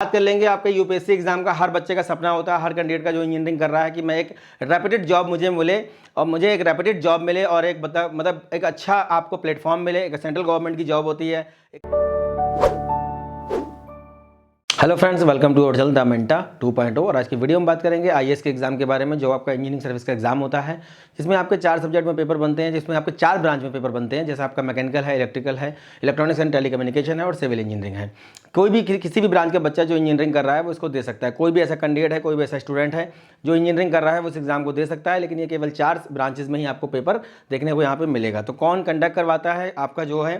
बात कर लेंगे आपके यूपीएससी एग्जाम का। हर बच्चे का सपना होता है, हर कैंडिडेट का जो इंजीनियरिंग कर रहा है कि मैं एक रेप्यूटेड जॉब मुझे मिले और मुझे एक रेप्यूटेड जॉब मिले और एक मतलब एक अच्छा आपको प्लेटफॉर्म मिले। एक सेंट्रल गवर्नमेंट की जॉब होती है। Hello friends, welcome to our the mentor 2.0। और आज की वीडियो में बात करेंगे आईएएस के एग्जाम के बारे में, जो आपका इंजीनियरिंग सर्विस का एग्जाम होता है, जिसमें आपके 4 सब्जेक्ट में पेपर बनते हैं, जिसमें आपके 4 ब्रांच में पेपर बनते हैं। जैसे आपका मैकेनिकल है, इलेक्ट्रिकल है, इलेक्ट्रॉनिक्स एंड टेलीकम्युनिकेशन है और सिविल इंजीनियरिंग है। कोई भी किसी भी ब्रांच का बच्चा जो इंजीनियरिंग कर रहा है वो इसको दे सकता है। कोई भी ऐसा कैंडिडेट है, कोई भी ऐसा स्टूडेंट है जो इंजीनियरिंग कर रहा है वो इस एग्जाम को दे सकता है। लेकिन ये केवल 4 ब्रांचेज में ही आपको पेपर देखने को यहाँ पे मिलेगा। तो कौन कंडक्ट करवाता है आपका जो है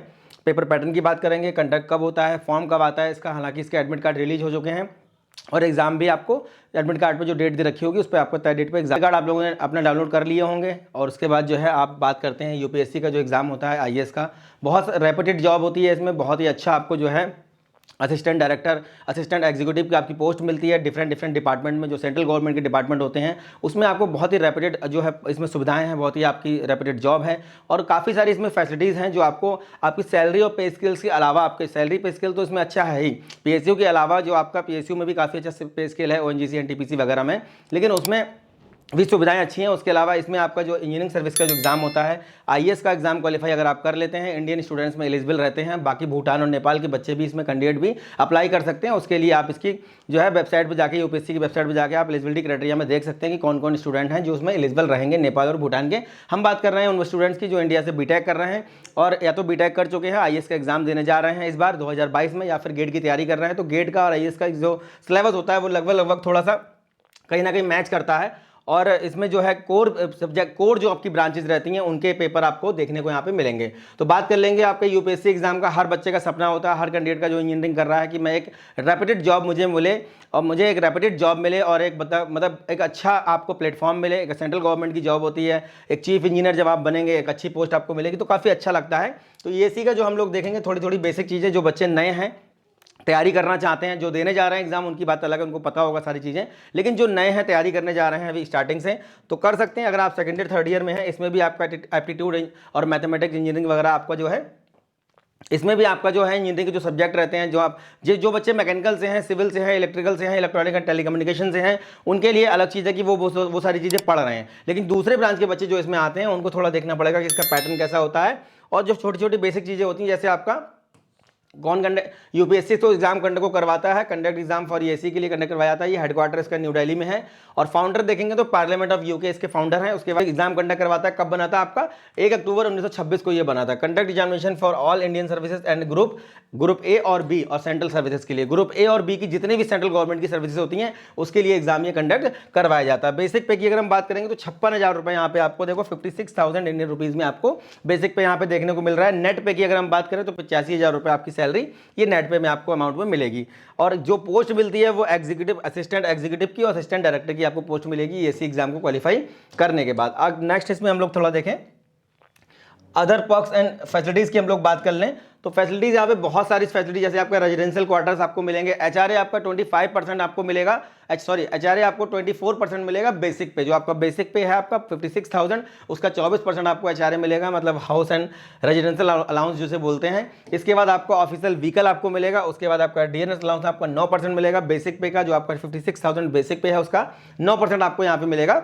पेपर पैटर्न की बात करेंगे, कंडक्ट कब होता है, फॉर्म कब आता है इसका। हालांकि इसके एडमिट कार्ड रिलीज हो चुके हैं और एग्जाम भी आपको एडमिट कार्ड पे जो डेट दे रखी होगी उस पर आपको तय डेट पे एग्जाम कार्ड आप लोगों ने अपना डाउनलोड कर लिए होंगे। और उसके बाद जो है आप बात करते हैं यूपीएससी का जो एग्जाम होता है आईएएस का, बहुत रेप्यूटेड जॉब होती है। इसमें बहुत ही अच्छा आपको जो है असिस्टेंट डायरेक्टर, असिस्टेंट एग्जीक्यूटिव की आपकी पोस्ट मिलती है। डिफरेंट डिपार्टमेंट में जो सेंट्रल गवर्नमेंट के डिपार्टमेंट होते हैं उसमें आपको बहुत ही रेप्यूटेड जो है इसमें सुविधाएं हैं, बहुत ही आपकी रेप्यूटेड जॉब है। और काफ़ी सारी इसमें फैसिलिटीज़ हैं जो आपको आपकी सैलरी और पे स्किल्स के अलावा, आपके सैलरी पे स्किल तो इसमें अच्छा है ही, पीएसयू के अलावा जो आपका पीएसयू में भी काफ़ी अच्छा पे स्किल है, ओएनजीसी एनटीपीसी वगैरह में, लेकिन उसमें भी सुविधाएं अच्छी हैं। उसके अलावा इसमें आपका जो इंजीनियरिंग सर्विस का जो एग्जाम होता है आईएएस का एग्जाम क्वालिफाई अगर आप कर लेते हैं, इंडियन स्टूडेंट्स में एलिजिबल रहते हैं। बाकी भूटान और नेपाल के बच्चे भी इसमें कैंडिडेट भी अप्लाई कर सकते हैं। उसके लिए आप इसकी जो है वेबसाइट पर जाके, यूपीएससी की वेबसाइट पर जाके आप एलिजिबिलिटी क्राइटेरिया में देख सकते हैं कि कौन कौन स्टूडेंट हैं जो उसमें एलिजिबल रहेंगे नेपाल और भूटान के। हम बात कर रहे हैं उन स्टूडेंट्स की जो इंडिया से बीटेक कर रहे हैं और या तो बीटेक कर चुके हैं, आईएएस का एग्जाम देने जा रहे हैं इस बार 2022 में, या फिर गेट की तैयारी कर रहे हैं। तो गेट का और आईएएस का जो सिलेबस होता है वो लगभग थोड़ा सा कहीं ना कहीं मैच करता है। और इसमें जो है कोर सब्जेक्ट, कोर जो आपकी ब्रांचेस रहती हैं उनके पेपर आपको देखने को यहाँ पे मिलेंगे। तो बात कर लेंगे आपके यूपीएससी एग्जाम का। हर बच्चे का सपना होता है, हर कैंडिडेट का जो इंजीनियरिंग कर रहा है कि मैं एक रेप्यूटेड जॉब मुझे मिले और मुझे एक रेप्यूटेड जॉब मिले और एक मतलब एक अच्छा आपको प्लेटफॉर्म मिले। एक सेंट्रल गवर्नमेंट की जॉब होती है, एक चीफ इंजीनियर जब आप बनेंगे, एक अच्छी पोस्ट आपको मिलेगी तो काफ़ी अच्छा लगता है। तो ये का जो हम लोग देखेंगे थोड़ी बेसिक चीज़ें, जो बच्चे नए हैं, तैयारी करना चाहते हैं, जो देने जा रहे हैं एग्जाम उनकी बात अलग है, उनको पता होगा सारी चीज़ें। लेकिन जो नए हैं, तैयारी करने जा रहे हैं अभी स्टार्टिंग से, तो कर सकते हैं। अगर आप सेकेंड ईयर थर्ड ईयर में हैं, इसमें भी आपका एप्टीट्यूड और मैथमेटिक्स इंजीनियरिंग वगैरह आपका जो है, इसमें भी आपका जो है इंजीनियरिंग के जो सब्जेक्ट रहते हैं, जो आप जो बच्चे मैकेनिकल से हैं, सिविल से हैं, इलेक्ट्रिकल से हैं, इलेक्ट्रॉनिक एंड टेलीकम्युनिकेशन से हैं, उनके लिए अलग चीज़ है कि वो सारी चीज़ें पढ़ रहे हैं। लेकिन दूसरे ब्रांच के बच्चे जो इसमें आते हैं उनको थोड़ा देखना पड़ेगा कि इसका पैटर्न कैसा होता है। और जो छोटी छोटी बेसिक चीज़ें होती हैं, जैसे आपका कौन कंडक्ट, यूपीएससी तो एग्जाम कंडक्ट को करवाता है, कंडक्ट एग्जाम फॉर ईएसी के लिए कंडक्ट करवाया जाता है। ये हेडक्वार्टर इसका न्यू दिल्ली में है। और फाउंडर देखेंगे तो पार्लियामेंट ऑफ यूके इसके फाउंडर हैं। उसके बाद एग्जाम कंडक्ट करवाता है, कब बना था आपका 1 अक्टूबर 1926 को ये बना था। Conduct examination for all Indian services and group A और बी और सेंट्रल सर्विसेज के लिए, ग्रुप ए और बी की जितनी भी सेंट्रल गवर्नमेंट की सर्विसेज होती हैं उसके लिए एग्जाम ये कंडक्ट करवाया जाता है। बेसिक पे की अगर हम बात करेंगे तो 56,000 रुपये यहाँ पे आपको देखो 56,000 इंडियन रुपीज में आपको बेसिक पे यहाँ पे देखने को मिल रहा है। नेट पे की अगर हम बात करें तो 85,000 रुपये आपकी सैलरी ये नेट पे में आपको अमाउंट में मिलेगी। और जो पोस्ट मिलती है वो एग्जीक्यूटिव, असिस्टेंट एग्जीक्यूटिव की और असिस्टेंट डायरेक्टर की आपको पोस्ट मिलेगी एसी एग्जाम को क्वालिफाई करने के बाद। अब नेक्स्ट इसमें हम लोग थोड़ा देखें अदर पर्क्स एंड फैसिलिटीज की हम लोग बात कर लें तो फैसिलिटीज यहाँ पे बहुत सारी फैसिलिटी, जैसे आपका रेजिडेंशियल क्वार्टर्स आपको मिलेंगे। एचआरए आपका 25% आपको मिलेगा, एचआरए आपको 24% मिलेगा बेसिक पे। जो आपका बेसिक पे है आपका 56,000, उसका 24% आपको एचआरए मिलेगा, मतलब हाउस एंड रेजिडेंशियल अलाउंस जिसे बोलते हैं। इसके बाद आपको ऑफिशियल व्हीकल आपको मिलेगा। उसके बाद आपका डीएनएस अलाउंस आपका 9% मिलेगा बेसिक पे का। जो आपका 56,000 बेसिक पे है उसका 9% आपको यहाँ पे मिलेगा।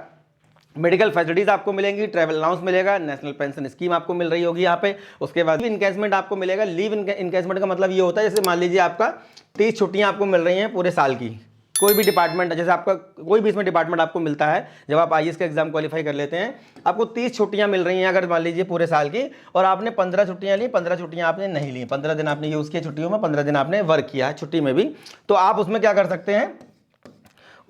मेडिकल फैसिलिटीज आपको मिलेंगी, ट्रैवल अलाउंस मिलेगा, नेशनल पेंशन स्कीम आपको मिल रही होगी यहाँ पे। उसके बाद इनकेसमेंट आपको मिलेगा। लीव इनकेसमेंट का मतलब ये होता है, जैसे मान लीजिए आपका 30 छुट्टियाँ आपको मिल रही हैं पूरे साल की। कोई भी डिपार्टमेंट, जैसे आपका कोई भी इसमें डिपार्टमेंट आपको मिलता है, जब आप आईएएस का एग्जाम क्वालिफाई कर लेते हैं आपको 30 छुट्टियां मिल रही हैं अगर मान लीजिए पूरे साल की, और आपने 15 छुट्टियां ली, 15 छुट्टियां आपने नहीं ली, 15 दिन आपने यूज़ किए छुट्टियों में, 15 दिन आपने वर्क किया है छुट्टी में भी, तो आप उसमें क्या कर सकते हैं,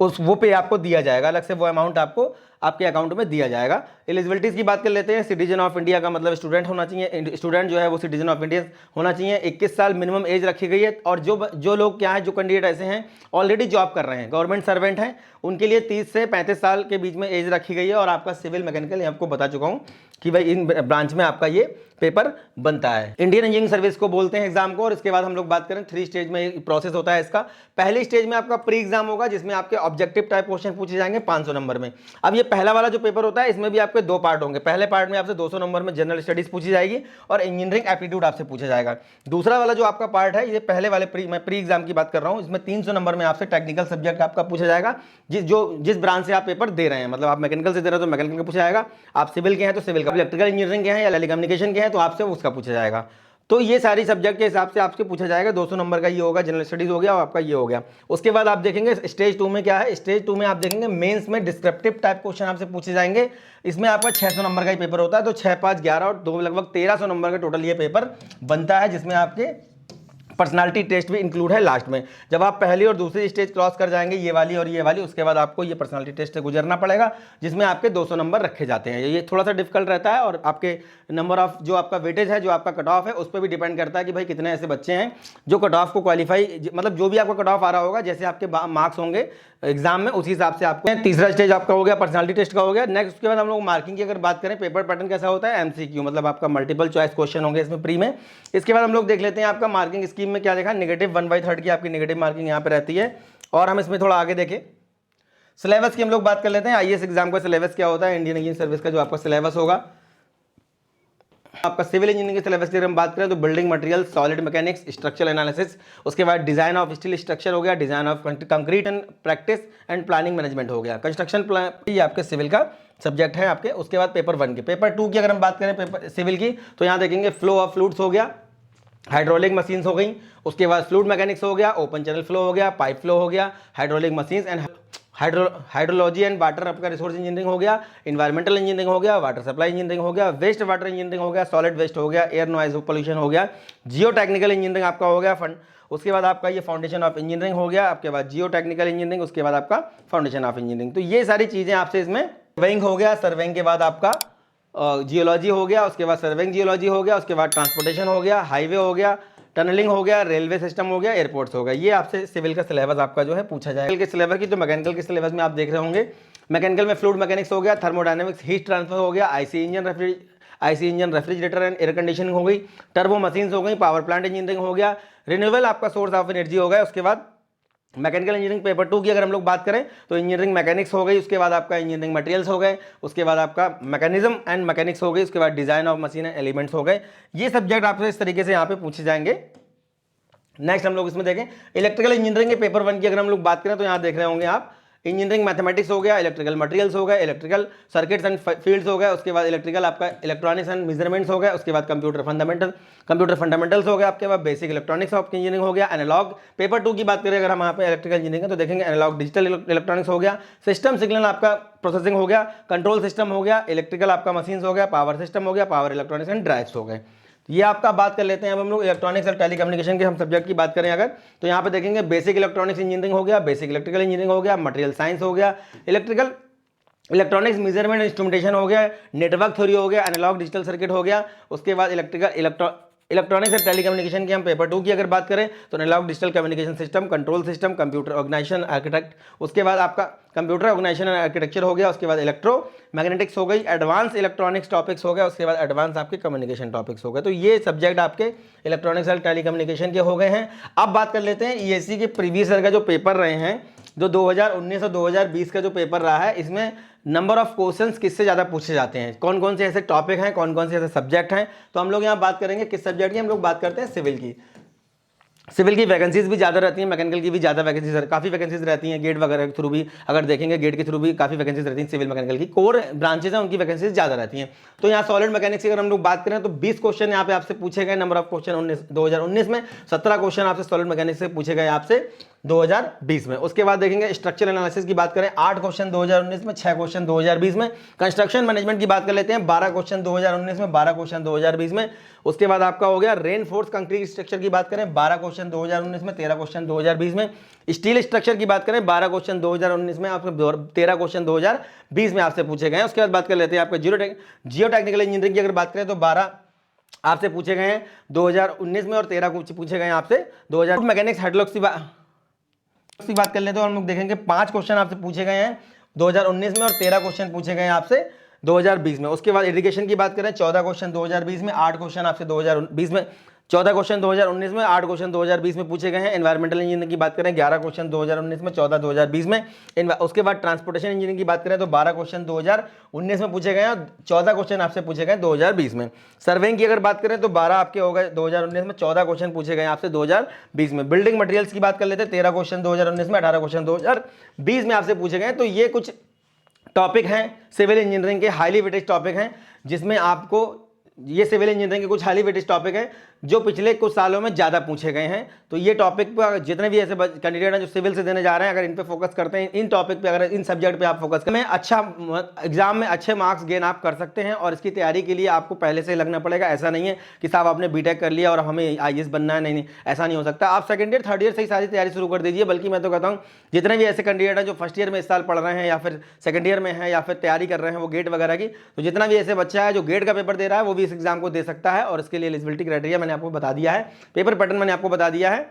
वो पे आपको दिया जाएगा अलग से, वो अमाउंट आपको आपके अकाउंट में दिया जाएगा। एलिजिबिलिटीज की बात कर लेते हैं। सिटीजन ऑफ इंडिया का मतलब स्टूडेंट होना चाहिए, स्टूडेंट जो है वो सिटीजन ऑफ इंडिया होना चाहिए। 21 साल मिनिमम एज रखी गई है। और जो लोग क्या है, जो कैंडिडेट ऐसे हैं ऑलरेडी जॉब कर रहे हैं, गवर्नमेंट सर्वेंट हैं, उनके लिए 30 से 35 साल के बीच में एज रखी गई है। और आपका सिविल मैकेनिकल आपको बता चुका हूँ कि भाई इन ब्रांच में आपका ये पेपर बनता है। इंडियन इंजीनियरिंग सर्विस को बोलते हैं एग्जाम को। और इसके बाद हम लोग बात करें 3 स्टेज में प्रोसेस होता है इसका। पहले स्टेज में आपका प्री एग्जाम होगा जिसमें आपके ऑब्जेक्टिव टाइप क्वेश्चन पूछे जाएंगे 500 नंबर में। अब ये पहला वाला जो पेपर होता है इसमें भी आपके 2 पार्ट होंगे। पहले पार्ट में आपसे 200 नंबर में जनरल स्टडीज पूछी जाएगी और इंजीनियरिंग एप्टीट्यूड आपसे पूछा जाएगा। दूसरा वाला जो आपका पार्ट है, ये पहले वाले मैं प्री एग्जाम की बात कर रहा हूँ, इसमें 300 नंबर में आपसे टेक्निकल सब्जेक्ट आपका पूछा जाएगा। जिस ब्रांच से आप पेपर दे रहे हैं, मतलब आप मैकेनिकल से दे रहे हो तो मैकेनिकल का पूछा जाएगा, आप सिविल के हैं तो सिविल का, इलेक्ट्रिकल इंजीनियरिंग के हैं या टेलीकम्युनिकेशन के हैं तो आपसे उसका पूछा जाएगा। तो ये सारी सब्जेक्ट के हिसाब से आपसे पूछा जाएगा। 200 नंबर का ये होगा, जनरल स्टडीज हो गया और आपका ये हो गया। उसके बाद आप देखेंगे स्टेज 2 में क्या है। स्टेज 2 में आप देखेंगे मेंस में डिस्क्रिप्टिव टाइप क्वेश्चन आपसे पूछे जाएंगे। इसमें आपका 600 नंबर का ही पेपर होता है, तो 6, 5, 11 और 2 लगभग 1300 नंबर का टोटल ये पेपर बनता है, जिसमें आपके पर्सनालिटी टेस्ट भी इंक्लूड है लास्ट में। जब आप पहली और दूसरी स्टेज क्रॉस कर जाएंगे, ये वाली और ये वाली, उसके बाद आपको ये पर्सनालिटी टेस्ट से गुजरना पड़ेगा, जिसमें आपके 200 नंबर रखे जाते हैं। ये थोड़ा सा डिफिकल्ट रहता है और आपके नंबर ऑफ जो आपका वेटेज है, जो आपका कट ऑफ है, उस पर भी डिपेंड करता है कि भाई कितने ऐसे बच्चे हैं जो कट ऑफ को क्वालिफाई, मतलब जो भी आपका कट ऑफ आ रहा होगा, जैसे आपके मार्क्स होंगे एग्जाम में, उसी हिसाब से आपको। तीसरा स्टेज आपका हो गया, पर्सनालिटी टेस्ट का हो गया। नेक्स्ट उसके बाद हम लोग मार्किंग की अगर बात करें, पेपर पैटर्न कैसा होता है, एमसीक्यू, मतलब आपका मल्टीपल चॉइस क्वेश्चन होंगे इसमें प्री में। इसके बाद हम लोग देख लेते हैं आपका मार्किंग स्कीम में क्या देखा, नेगेटिव 1/3 की आपकी नेगेटिव मार्किंग यहाँ पे रहती है। और हम इसमें थोड़ा आगे देखें, सिलेबस की हम लोग बात कर लेते हैं। आईएएस एग्जाम का सिलेबस क्या होता है, इंडियन इंजीनियरिंग सर्विस का जो आपका सिलेबस होगा। आपका सिविल इंजीनियरिंग के सिलेबस की अगर हम बात करें तो building material, solid mechanics, structural analysis, उसके बाद डिजाइन ऑफ स्टील स्ट्रक्चर हो गया, design of concrete and practice and planning management हो गया, कंस्ट्रक्शन प्लान, ये आपके सिविल का सब्जेक्ट है आपके। उसके बाद पेपर 1 के, पेपर 2 की अगर हम बात करें पेपर सिविल की, तो यहाँ देखेंगे फ्लो ऑफ फ्लूइड्स हो गया, हाइड्रोलिक मशीन्स हो गई, उसके बाद फ्लूइड मैकेनिक्स हो गया, ओपन चैनल फ्लो हो गया, पाइप फ्लो हो गया, hydraulic machines and hydrology and water आपका रिसोर्स इंजीनियरिंग हो गया, इन्वायरमेंटल इंजीनियरिंग हो गया, वाटर सप्लाई इंजीनियरिंग हो गया, वेस्ट वाटर इंजीनियरिंग हो गया, सॉलिड वेस्ट हो गया, एयर नॉइज पोल्यूशन हो गया, जियो टेक्निकल इंजीनियरिंग आपका हो गया, फंड। उसके बाद आपका ये फाउंडेशन ऑफ इंजीनियरिंग हो गया, आपके बाद जियो टेक्निकल इंजीनियरिंग, उसके बाद आपका फाउंडेशन ऑफ इंजीनियरिंग। तो ये सारी चीज़ें आपसे इसमें, सर्वेइंग हो गया, सर्वेइंग के बाद आपका जियोलॉजी हो गया, उसके बाद सर्वेइंग जियोलॉजी हो गया, उसके बाद ट्रांसपोर्टेशन हो गया, हाईवे हो गया, टनलिंग हो गया, रेलवे सिस्टम हो गया, एयरपोर्ट्स हो गया। ये आपसे सिविल का सिलेबस आपका जो है पूछा जाएगा। के सिलेबस की तो मैकेनिकल के सिलेबस में आप देख रहे होंगे, मैकेनिकल में फ्लूइड मैकेनिक्स हो गया, थर्मोडायनेमिक्स, हीट ट्रांसफर हो गया, IC engine, refrigerator and air conditioning हो गई, टर्बो मशीन्स हो गई, पावर प्लांट इंजीनियरिंग हो गया, रिन्यूएबल आपका सोर्स ऑफ एनर्जी हो गया। उसके बाद मैकेनिकल इंजीनियरिंग पेपर 2 की अगर हम लोग बात करें तो इंजीनियरिंग मैकेनिक्स हो गई, उसके बाद आपका इंजीनियरिंग मटेरियल्स हो गए, उसके बाद आपका मैकेनिज्म एंड मैकेनिक्स हो गई, उसके बाद design of machine and elements हो गए। ये सब्जेक्ट आपसे इस तरीके से यहाँ पे पूछे जाएंगे। नेक्स्ट हम लोग इसमें देखें, इलेक्ट्रिकल इंजीनियरिंग के पेपर 1 की अगर हम लोग बात करें तो यहाँ देख रहे होंगे आप, इंजीनियरिंग मैथमेटिक्स हो गया, इलेक्ट्रिकल मटेरियल्स हो गए, इलेक्ट्रिकल सर्किट्स एंड फील्ड्स हो गया, उसके बाद इलेक्ट्रिकल आपका इलेक्ट्रॉनिक्स एंड मेजरमेंट्स हो गया, उसके बाद कंप्यूटर फंडामेंटल्स हो गया, आपके बाद बेसिक इलेक्ट्रॉनिक्स ऑफ इंजीनियरिंग हो गया, एनालॉग। पेपर 2 की बात करें अगर हम यहाँ पे इलेक्ट्रिकल इंजीनियरिंग तो देखेंगे एनालॉग डिजिटल इलेक्ट्रॉनिक्स हो गया, सिस्टम सिग्नल आपका प्रोसेसिंग हो गया, कंट्रोल सिस्टम हो गया, इलेक्ट्रिकल आपका मशीन्स हो गया, पावर सिस्टम हो गया, पावर इलेक्ट्रॉनिक्स एंड ड्राइव्स हो गए। ये आपका बात कर लेते हैं। अब हम लोग इलेक्ट्रॉनिक्स और टेलीकम्युनिकेशन के हम सब्जेक्ट की बात करें अगर, तो यहाँ पे देखेंगे बेसिक इलेक्ट्रॉनिक्स इंजीनियरिंग हो गया, बेसिक इलेक्ट्रिकल इंजीनियरिंग हो गया, मटेरियल साइंस हो गया, इलेक्ट्रॉनिक्स मेजरमेंट इंस्ट्रूमेंटेशन हो गया, नेटवर्क थ्योरी हो गया, एनालॉग डिजिटल सर्किट हो गया। उसके बाद इलेक्ट्रॉनिक्स और टेलीकम्युनिकेशन के हम पेपर 2 की अगर बात करें तो analog digital communication system, control system, computer organisation architect, उसके बाद आपका कंप्यूटर ऑर्गेनाइजेशन एंड आर्किटेक्चर हो गया, उसके बाद इलेक्ट्रो मैग्नेटिक्स हो गई, एडवांस इलेक्ट्रॉनिक्स टॉपिक्स हो गया, उसके बाद एडवांस आपके कम्युनिकेशन टॉपिक्स हो गए। तो ये सब्जेक्ट आपके इलेक्ट्रॉनिक्स और टेलीकम्युनिकेशन के हो गए हैं। अब बात कर लेते हैं ईएससी के प्रीवियस ईयर का जो पेपर रहे हैं, जो 2019 और 2020 का जो पेपर रहा है, इसमें नंबर ऑफ क्वेश्चंस किससे ज़्यादा पूछे जाते हैं, कौन कौन से ऐसे टॉपिक हैं, कौन कौन से ऐसे सब्जेक्ट हैं। तो हम लोग यहाँ बात करेंगे किस सब्जेक्ट की, हम लोग बात करते हैं सिविल की। सिविल की वैकेंसीज भी ज़्यादा रहती हैं, मैकेनिकल की भी ज़्यादा वैकेंसीज, काफ़ी वैकेंसीज रहती हैं, गेट वगैरह के थ्रू भी अगर देखेंगे, गेट के थ्रू भी काफ़ी वैकेंसीज रहती हैं। सिविल मैकेनिकल की कोर ब्रांचेज हैं, उनकी वैकेंसीज ज़्यादा रहती हैं। तो यहाँ सॉलिड मैकेनिक्स की अगर हम लोग बात करें तो 20 क्वेश्चन यहाँ पे आपसे पूछे गए, नंबर ऑफ क्वेश्चन 2019 में 17 क्वेश्चन आपसे सॉलिड मैकेनिक्स से पूछे गए आपसे 2020 में। उसके बाद देखेंगे स्ट्रक्चरल एनालिसिस की बात करें, 8 क्वेश्चन 2019 में, 6 क्वेश्चन 2020 में। कंस्ट्रक्शन मैनेजमेंट की बात कर लेते हैं, 12 क्वेश्चन 2019 में, 12 क्वेश्चन 2020 में। उसके बाद आपका हो गया रेनफोर्स कंक्रीट स्ट्रक्चर की बात करें, 12 क्वेश्चन 2019 में, 13 क्वेश्चन 2020 में। स्टील स्ट्रक्चर की बात करें, 12 क्वेश्चन 2019 में, आपके 13 क्वेश्चन 2020 में आपसे पूछे गए हैं। उसके बाद बात कर लेते हैं आपके जियो टेक्निकल इंजीनियरिंग की अगर बात करें तो 12 आपसे पूछे गए हैं 2019 में और 13 पूछे गए हैं आपसे 2000। मैकेनिक्स हाइड्रोलिक्स की बात कर लेते हैं तो हम लोग देखेंगे 5 क्वेश्चन आपसे पूछे गए हैं 2019 में और 13 क्वेश्चन पूछे गए हैं आपसे 2020 में। उसके बाद इरिगेशन की बात करें, 14 क्वेश्चन 2020 में, 8 क्वेश्चन आपसे 2020 में, 14 क्वेश्चन 2019 में, 8 क्वेश्चन 2020 में पूछे गए हैं। एनवायरमेंटल इंजीनियरिंग की बात करें 11 क्वेश्चन 2019 में, 14 2020 में। उसके बाद ट्रांसपोर्टेशन इंजीनियरिंग की बात करें तो 12 क्वेश्चन 2019 में पूछे गए हैं और 14 क्वेश्चन आपसे पूछे गए 2020 में। सर्वेइंग की अगर बात करें तो 12 आपके हो गए 2019 में, 14 क्वेश्चन पूछे गए आपसे 2020 में। बिल्डिंग मटेरियल्स की बात कर लेते हैं, 13 क्वेश्चन 2019 में, 18 क्वेश्चन 2020 में आपसे पूछे गए। तो ये कुछ टॉपिक हैं सिविल इंजीनियरिंग के, हाईली वेटेज टॉपिक हैं, जिसमें आपको ये सिविल इंजीनियरिंग के कुछ हाईली वेटेज टॉपिक हैं जो पिछले कुछ सालों में ज़्यादा पूछे गए हैं। तो ये टॉपिक पर जितने भी ऐसे कैंडिडेट हैं जो सिविल से देने जा रहे हैं, अगर इन पे फोकस करते हैं, इन टॉपिक पे, अगर इन सब्जेक्ट पे आप फोकस करें, अच्छा एग्जाम में अच्छे मार्क्स गेन आप कर सकते हैं। और इसकी तैयारी के लिए आपको पहले से लगना पड़ेगा। ऐसा नहीं है कि साहब आपने बीटेक कर लिया और हमें IAS बनना है, नहीं, ऐसा नहीं हो सकता। आप सेकंड ईयर थर्ड ईयर से ही सारी तैयारी शुरू कर दीजिए। बल्कि मैं तो कहता हूँ जितने भी ऐसे कैंडिडेट हैं जो फर्स्ट ईयर में इस साल पढ़ रहे हैं या फिर सेकंड ईयर में है या फिर तैयारी कर रहे हैं वो गेट वगैरह की, तो जितना भी ऐसे बच्चा है जो गेट का पेपर दे रहा है वो भी इस एग्जाम को दे सकता है। और इसके लिए एलिजिबिलिटी क्राइटेरिया मैंने आपको बता दिया है, पेपर पैटर्न मैंने आपको बता दिया है।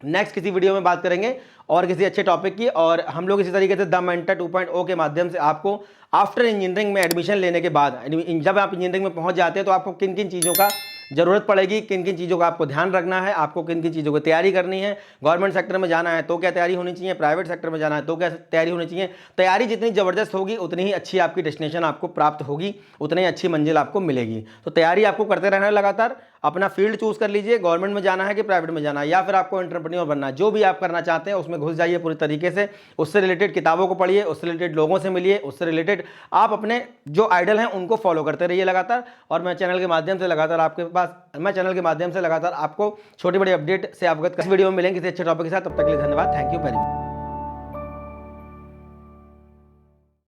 नेक्स्ट किसी वीडियो में बात करेंगे और किसी अच्छे टॉपिक की। और हम लोग इसी तरीके से द मेंटर 2.0 के माध्यम से आपको आफ्टर इंजीनियरिंग में एडमिशन लेने के बाद, जब आप इंजीनियरिंग में पहुंच जाते हैं तो आपको किन किन चीज़ों का जरूरत पड़ेगी, किन किन चीज़ों का आपको ध्यान रखना है, आपको किन किन चीज़ों की तैयारी करनी है। गवर्नमेंट सेक्टर में जाना है तो क्या तैयारी होनी चाहिए, प्राइवेट सेक्टर में जाना है तो क्या तैयारी होनी चाहिए। तैयारी जितनी ज़बरदस्त होगी उतनी ही अच्छी आपकी डेस्टिनेशन आपको प्राप्त होगी, उतनी ही अच्छी मंजिल आपको मिलेगी। तो तैयारी आपको करते रहना है लगातार। अपना फील्ड चूज कर लीजिए, गवर्नमेंट में जाना है कि प्राइवेट में जाना है, या फिर आपको एंटरप्रेन्योर बनना है। जो भी आप करना चाहते हैं उसमें घुस जाइए पूरी तरीके से। उससे रिलेटेड किताबों को पढ़िए, उससे रिलेटेड लोगों से मिलिए, उससे रिलेटेड आप अपने जो आइडल हैं उनको फॉलो करते रहिए लगातार। और मैं चैनल के माध्यम से लगातार आपको छोटी बड़ी अपडेट से अवगत कर वीडियो में मिलेंगे किसी अच्छे टॉपिक के साथ। तब तक के लिए धन्यवाद। Thank you very much.